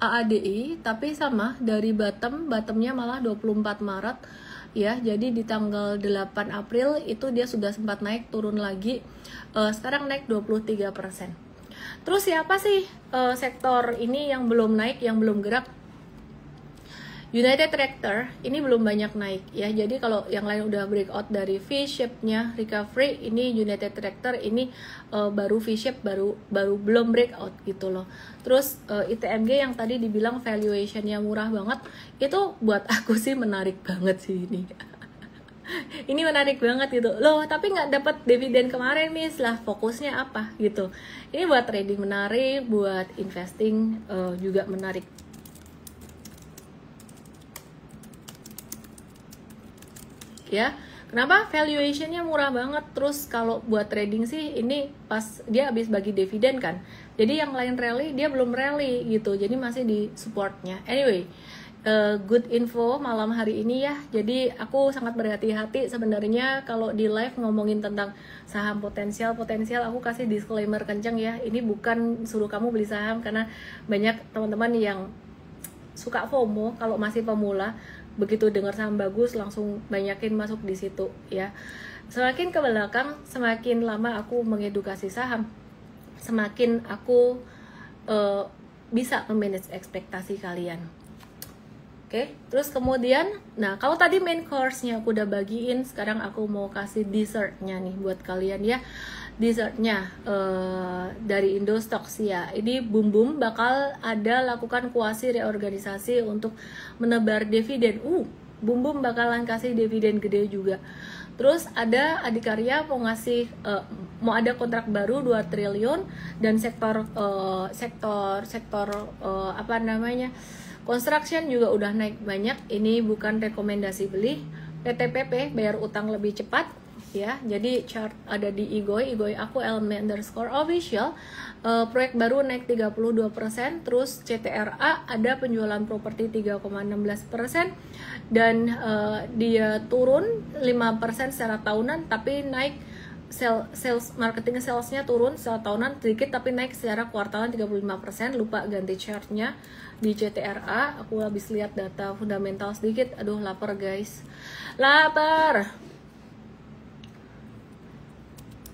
AADI, tapi sama dari bottomnya malah 24 Maret ya. Jadi di tanggal 8 April itu dia sudah sempat naik, turun lagi. Sekarang naik 23%. Terus siapa sih sektor ini yang belum naik, yang belum gerak? United Tractor ini belum banyak naik ya. Jadi kalau yang lain udah breakout dari V-shape-nya recovery, ini United Tractor ini baru V-shape, baru belum breakout gitu loh. Terus ITMG yang tadi dibilang valuation-nya murah banget, itu buat aku sih menarik banget sih ini. Ini menarik banget gitu loh, tapi nggak dapat dividen kemarin Miss lah, fokusnya apa gitu. Ini buat trading menarik, buat investing juga menarik. Ya, kenapa? Valuationnya murah banget. Terus kalau buat trading sih ini pas dia habis bagi dividen kan, jadi yang lain rally dia belum rally gitu, jadi masih di supportnya. Anyway, good info malam hari ini ya. Jadi aku sangat berhati-hati sebenarnya kalau di live ngomongin tentang saham potensial. Aku kasih disclaimer kenceng ya, ini bukan suruh kamu beli saham, karena banyak teman-teman yang suka FOMO kalau masih pemula, begitu dengar saham bagus langsung banyakin masuk di situ ya. Semakin ke belakang, semakin lama aku mengedukasi saham, semakin aku bisa memanage ekspektasi kalian. Oke, terus kemudian, nah kalau tadi main course-nya aku udah bagiin, sekarang aku mau kasih dessert-nya nih buat kalian ya. Dessertnya dari Indostox ya. Ini Bum bakal ada lakukan kuasi reorganisasi untuk menebar dividen. Boom Boom bakalan kasih dividen gede juga. Terus ada Adikarya mau ngasih mau ada kontrak baru 2 triliun, dan sektor apa namanya, construction juga udah naik banyak. Ini bukan rekomendasi beli. PTPP bayar utang lebih cepat ya. Jadi chart ada di Igoi aku @elme_official. Proyek baru naik 32%, terus CTRA ada penjualan properti 3,16%, dan dia turun 5% secara tahunan, tapi naik sales marketing salesnya turun secara tahunan sedikit, tapi naik secara kuartalan 35%. Lupa ganti chartnya di CTRA, aku habis lihat data fundamental sedikit. Aduh lapar guys, lapar.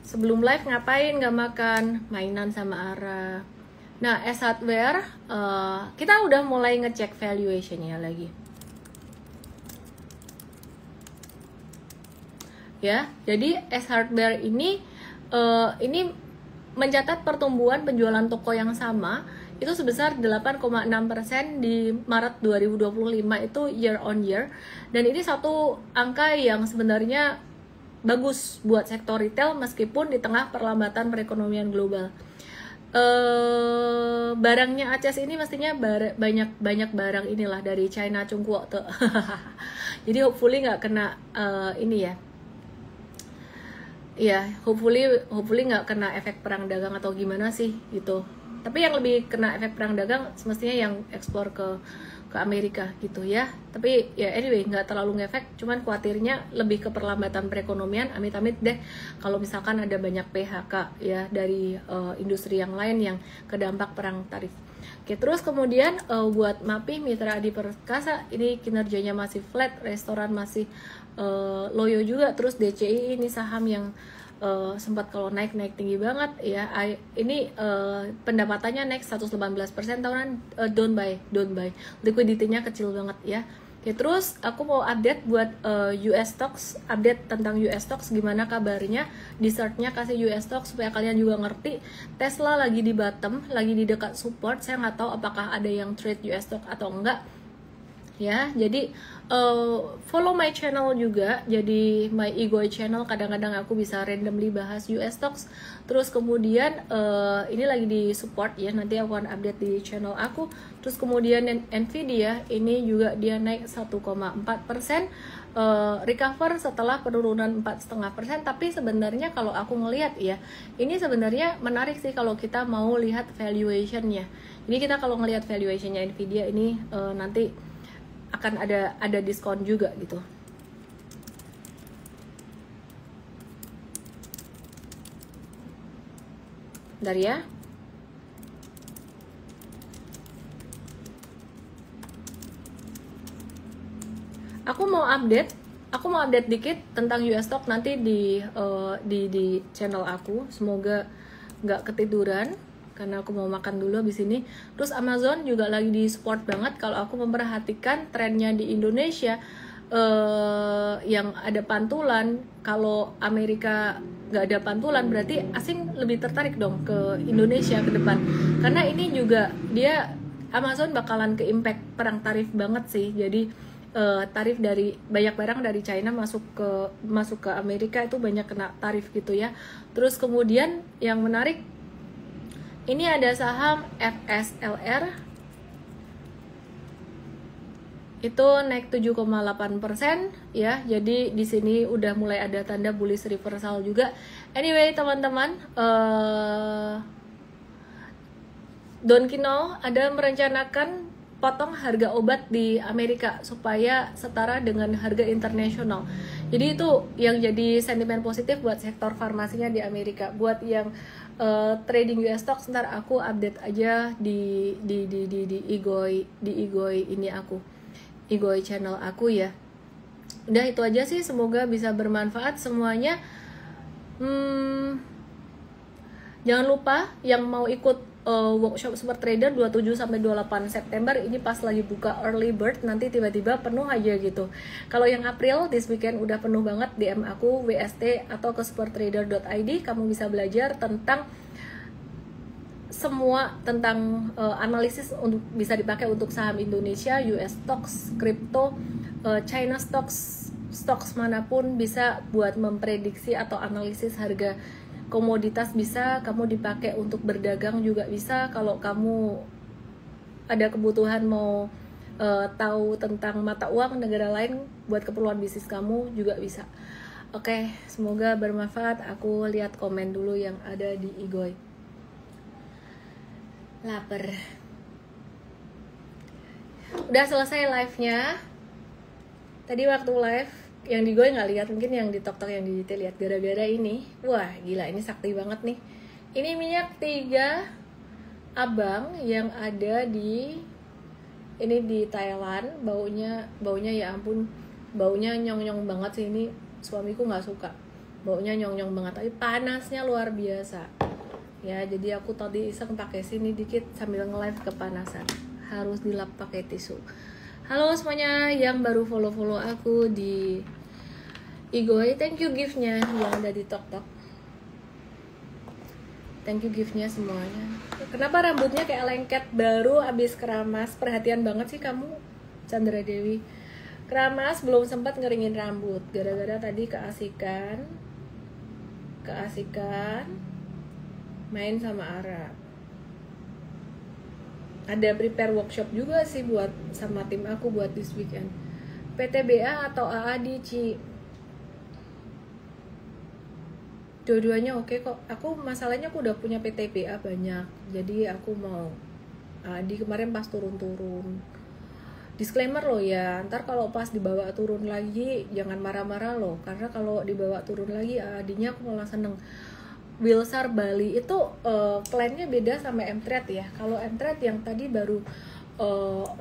Sebelum live ngapain? Gak makan, mainan sama Ara. Nah, S Hardware kita udah mulai ngecek valuationnya lagi ya. Jadi S Hardware ini mencatat pertumbuhan penjualan toko yang sama itu sebesar 8,6% di Maret 2025 itu year on year, dan ini satu angka yang sebenarnya bagus buat sektor retail meskipun di tengah perlambatan perekonomian global. Barangnya Aces ini mestinya banyak barang inilah dari China Chungkuo tuh. Jadi hopefully nggak kena ini ya. Ya, hopefully nggak kena efek perang dagang atau gimana sih gitu. Tapi yang lebih kena efek perang dagang semestinya yang ekspor ke Amerika gitu ya. Tapi ya anyway nggak terlalu ngefek, cuman khawatirnya lebih ke perlambatan perekonomian. Amit-amit deh kalau misalkan ada banyak PHK ya dari industri yang lain yang kedampak perang tarif. Oke, terus kemudian buat MAPI Mitra Adi Perkasa ini kinerjanya masih flat, restoran masih loyo juga. Terus DCI ini saham yang sempat kalau naik tinggi banget ya. Ini pendapatannya naik 118% tahunan, down by liquidity-nya kecil banget ya. Oke, terus aku mau update buat US stocks, update tentang US stocks gimana kabarnya. Di startnya kasih US stocks supaya kalian juga ngerti. Tesla lagi di bottom, lagi di dekat support. Saya nggak tahu apakah ada yang trade US stock atau enggak ya. Jadi follow my channel juga, jadi my Igoi channel. Kadang-kadang aku bisa randomly bahas US stocks. Terus kemudian ini lagi di support ya, nanti aku akan update di channel aku. Terus kemudian Nvidia ini juga dia naik 1,4%, recover setelah penurunan 4,5%. Tapi sebenarnya kalau aku ngelihat ya, ini sebenarnya menarik sih kalau kita mau lihat valuationnya. Jadi kita kalau ngelihat valuationnya Nvidia ini nanti akan ada diskon juga gitu. Bentar ya. Aku mau update dikit tentang US stock nanti di channel aku. Semoga nggak ketiduran karena aku mau makan dulu habis ini. Terus Amazon juga lagi di support banget. Kalau aku memperhatikan trennya di Indonesia yang ada pantulan. Kalau Amerika nggak ada pantulan berarti asing lebih tertarik dong ke Indonesia ke depan, karena ini juga dia Amazon bakalan ke impact perang tarif banget sih. Jadi tarif dari banyak barang dari China masuk ke Amerika itu banyak kena tarif gitu ya. Terus kemudian yang menarik ini ada saham FSLR itu naik 7,8% ya. Jadi di sini udah mulai ada tanda bullish reversal juga. Anyway teman-teman, Donkino ada merencanakan potong harga obat di Amerika supaya setara dengan harga internasional. Jadi itu yang jadi sentimen positif buat sektor farmasinya di Amerika. Buat yang trading US stock, ntar aku update aja di Igoi ini aku, Igoi channel aku ya. Udah itu aja sih, semoga bisa bermanfaat semuanya. Jangan lupa yang mau ikut workshop Super Trader 27-28 September ini pas lagi buka early bird, nanti tiba-tiba penuh aja gitu. Kalau yang April this weekend udah penuh banget, DM aku WST atau ke supertrader.id. Kamu bisa belajar tentang semua tentang analisis untuk bisa dipakai untuk saham Indonesia, US stocks, crypto, China stocks manapun bisa buat memprediksi atau analisis harga komoditas, bisa kamu dipakai untuk berdagang juga bisa. Kalau kamu ada kebutuhan mau tahu tentang mata uang negara lain buat keperluan bisnis kamu juga bisa. Oke, semoga bermanfaat. Aku lihat komen dulu yang ada di Igoy. Laper. Udah selesai live-nya. Tadi waktu live yang di Igoy nggak lihat, mungkin yang di TokTok yang di DT lihat gara-gara ini. Wah, gila, ini sakti banget nih. Ini minyak 3 abang yang ada di Thailand. Baunya ya ampun, baunya nyong-nyong banget sih. Ini suamiku nggak suka, baunya nyong-nyong banget, tapi panasnya luar biasa ya. Jadi aku tadi iseng pakai sini dikit sambil nge-live, kepanasan, harus dilap pakai tisu. Halo semuanya yang baru follow aku di Igoy, thank you gift-nya yang ada di TokTok. Thank you gift-nya semuanya. Kenapa rambutnya kayak lengket baru abis keramas? Perhatian banget sih kamu, Chandra Dewi. Keramas belum sempat ngeringin rambut gara-gara tadi keasikan main sama Ara. Ada prepare workshop juga sih buat sama tim aku buat this weekend. PTBA atau AA di Ci? Dua-duanya oke kok. Masalahnya aku udah punya PTBA banyak, jadi aku mau di kemarin pas turun-turun. Disclaimer loh ya, ntar kalau pas dibawa turun lagi jangan marah-marah loh, karena kalau dibawa turun lagi adinya aku malah seneng. Wilsar Bali itu plannya beda sama M-Trade ya. Kalau M-Trade yang tadi baru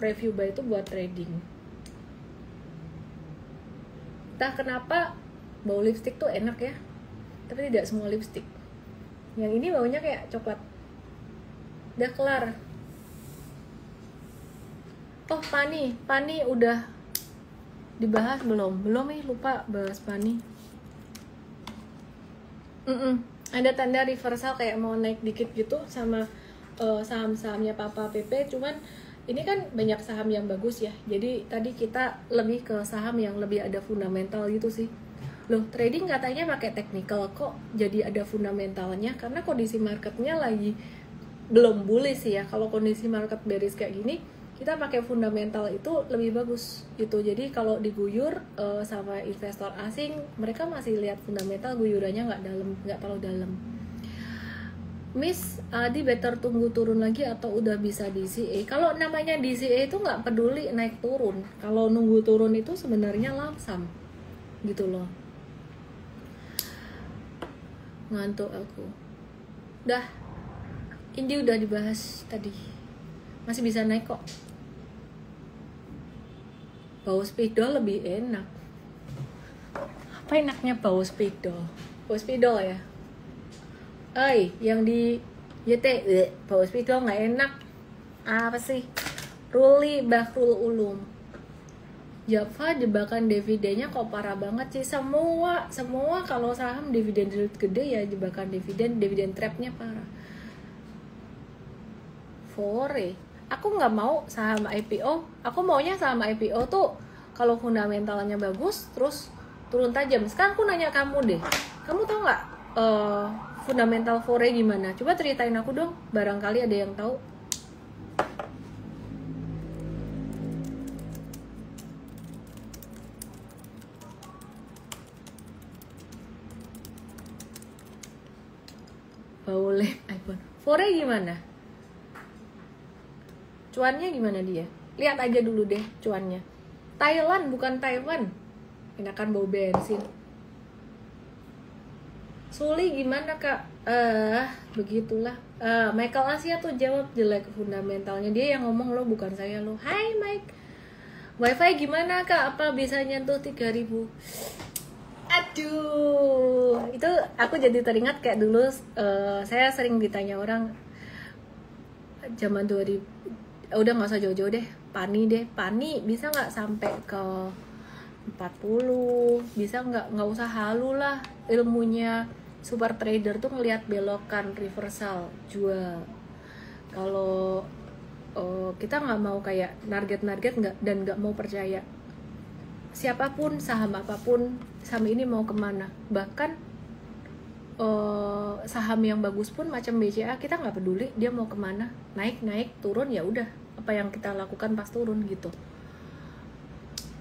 review buy itu buat trading. Entah kenapa bau lipstick tuh enak ya, tapi tidak semua lipstick. Yang ini baunya kayak coklat. Udah kelar. Oh, Pani udah dibahas belum? Belum nih, lupa bahas Pani. Ada tanda reversal kayak mau naik dikit gitu sama saham-sahamnya Papa PP. Cuman ini kan banyak saham yang bagus ya. Jadi tadi kita lebih ke saham yang lebih ada fundamental gitu sih. Loh, trading katanya pakai technical, kok jadi ada fundamentalnya? Karena kondisi marketnya lagi belum bullish ya. Kalau kondisi market bearish kayak gini, kita pakai fundamental itu lebih bagus gitu. Jadi kalau diguyur sama investor asing, mereka masih lihat fundamental, guyurannya nggak terlalu dalam. Miss Adi better tunggu turun lagi atau udah bisa DCA? Kalau namanya DCA itu nggak peduli naik turun. Kalau nunggu turun itu sebenarnya lamsam gitu loh. Ngantuk aku. Ini udah dibahas tadi. Masih bisa naik kok. Bau spidol lebih enak. Apa enaknya bau spidol? Bau spidol ya? Yang di YT bau spidol nggak enak. Apa sih? Ruli Bahrul Ulum. Java jebakan dividennya kok parah banget sih. Semua kalau saham dividen gede ya jebakan dividen trapnya parah. Fore, aku nggak mau saham IPO. Aku maunya saham IPO tuh kalau fundamentalnya bagus terus turun tajam. Sekarang aku nanya kamu deh, kamu tau nggak fundamental Fore gimana? Coba ceritain aku dong, barangkali ada yang tahu. Boleh iPhone. Fore gimana? Cuannya gimana dia? Lihat aja dulu deh cuannya. Thailand bukan Taiwan. Enakan bau bensin. Suli gimana kak? Begitulah. Michael Asia tuh jawab jelek fundamentalnya. Dia yang ngomong lo, bukan saya lo. Hai Mike. Wifi gimana kak? Apa bisa nyentuh 3000? Aduh, itu aku jadi teringat kayak dulu saya sering ditanya orang zaman 2000, udah nggak usah jauh-jauh deh, Pani bisa nggak sampai ke 40, bisa nggak usah halu lah ilmunya super trader tuh ngelihat belokan reversal jual. Kalau kita nggak mau kayak target nggak dan nggak mau percaya. siapapun, saham apapun, saham ini mau kemana. Bahkan saham yang bagus pun macam BCA, kita nggak peduli dia mau kemana, naik turun ya udah, apa yang kita lakukan pas turun gitu.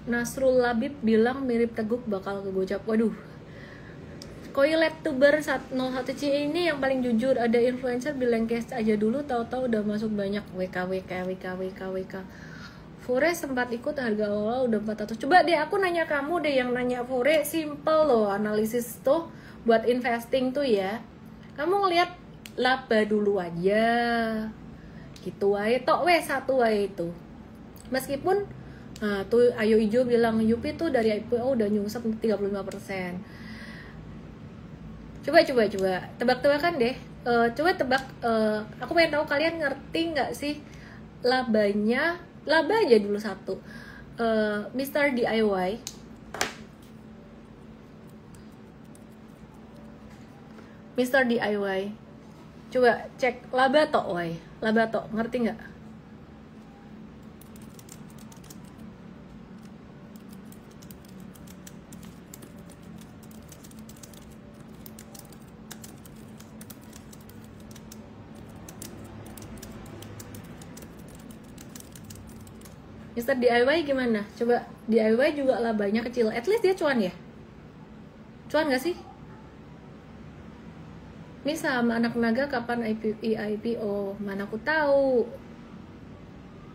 Nasrul Labib bilang mirip Teguk bakal ke Gocap. Waduh, Koilet Tuber 01C ini yang paling jujur. Ada influencer bilang cash aja dulu, tahu-tahu udah masuk banyak WK. Fore sempat ikut, harga awal udah 400. Coba deh aku nanya kamu deh, yang nanya Fore, simple loh analisis tuh buat investing tuh ya. Kamu ngelihat laba dulu aja. Gitu wae, tok we satu wae itu. Meskipun tuh Ayo Ijo bilang Yupi tuh dari IPO udah nyungsep 35%. Coba tebak-tebakan deh. Coba tebak, aku pengen tahu kalian ngerti nggak sih labanya. Laba aja dulu satu. Mr. DIY. Mr. DIY. Coba cek laba tok wai. Laba tok, ngerti nggak? Mr. DIY gimana? Coba DIY juga labanya kecil. At least dia cuan ya? Cuan gak sih? Ini sama anak naga kapan IPO? Mana aku tahu.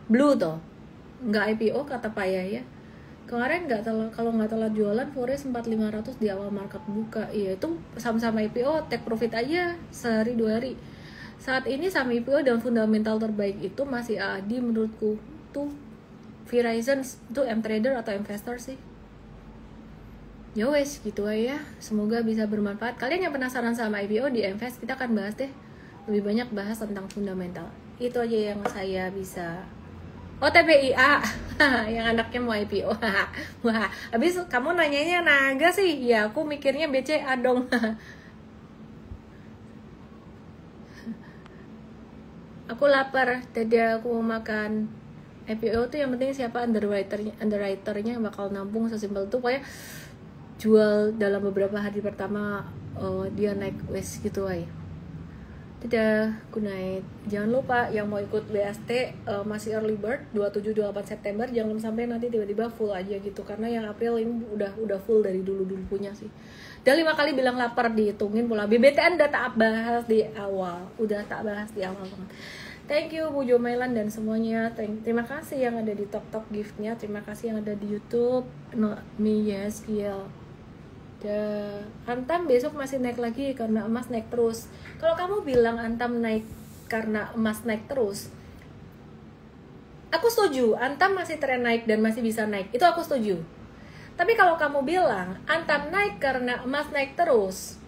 Blue toh? Nggak IPO kata Paya ya. Kemarin kalau nggak telat jualan, Fore sempat 500 di awal market buka. Iya, itu sama-sama IPO, take profit aja sehari 2 hari. Saat ini sama IPO dan fundamental terbaik itu masih AAD menurutku. Tuh Verizon itu M-trader atau investor sih. Ya wes gitu aja. Semoga bisa bermanfaat. Kalian yang penasaran sama IPO di Invest, kita akan bahas deh. Lebih banyak bahas tentang fundamental. Itu aja yang saya bisa. Oh, TBIA. Yang anaknya mau IPO. Wah, habis kamu nanyanya naga sih. Ya, aku mikirnya BCA dong. Aku lapar. Tadi aku mau makan. IPO tuh yang penting siapa underwriternya bakal nampung, sesimpel itu. Pokoknya jual dalam beberapa hari pertama dia naik wes gitu aja. Dadah, good night. Jangan lupa yang mau ikut BST masih early bird 27-28 September, jangan sampai nanti tiba-tiba full aja gitu, karena yang April ini udah full dari dulu punya sih. Dan 5 kali bilang lapar dihitungin pula. BBTN udah tak bahas di awal, banget. Thank you Bu Jomailan dan semuanya. Terima kasih yang ada di Tok giftnya. Terima kasih yang ada di YouTube. Antam besok masih naik lagi karena emas naik terus. Kalau kamu bilang Antam naik karena emas naik terus, aku setuju. Antam masih tren naik dan masih bisa naik. Itu aku setuju. Tapi kalau kamu bilang Antam naik karena emas naik terus,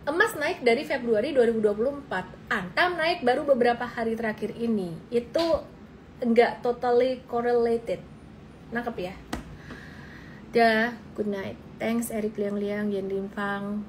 emas naik dari Februari 2024, Antam naik baru beberapa hari terakhir ini. Itu enggak totally correlated. Nangkep ya? Dah, good night. Thanks Eric Liang, Yen Lim Fang.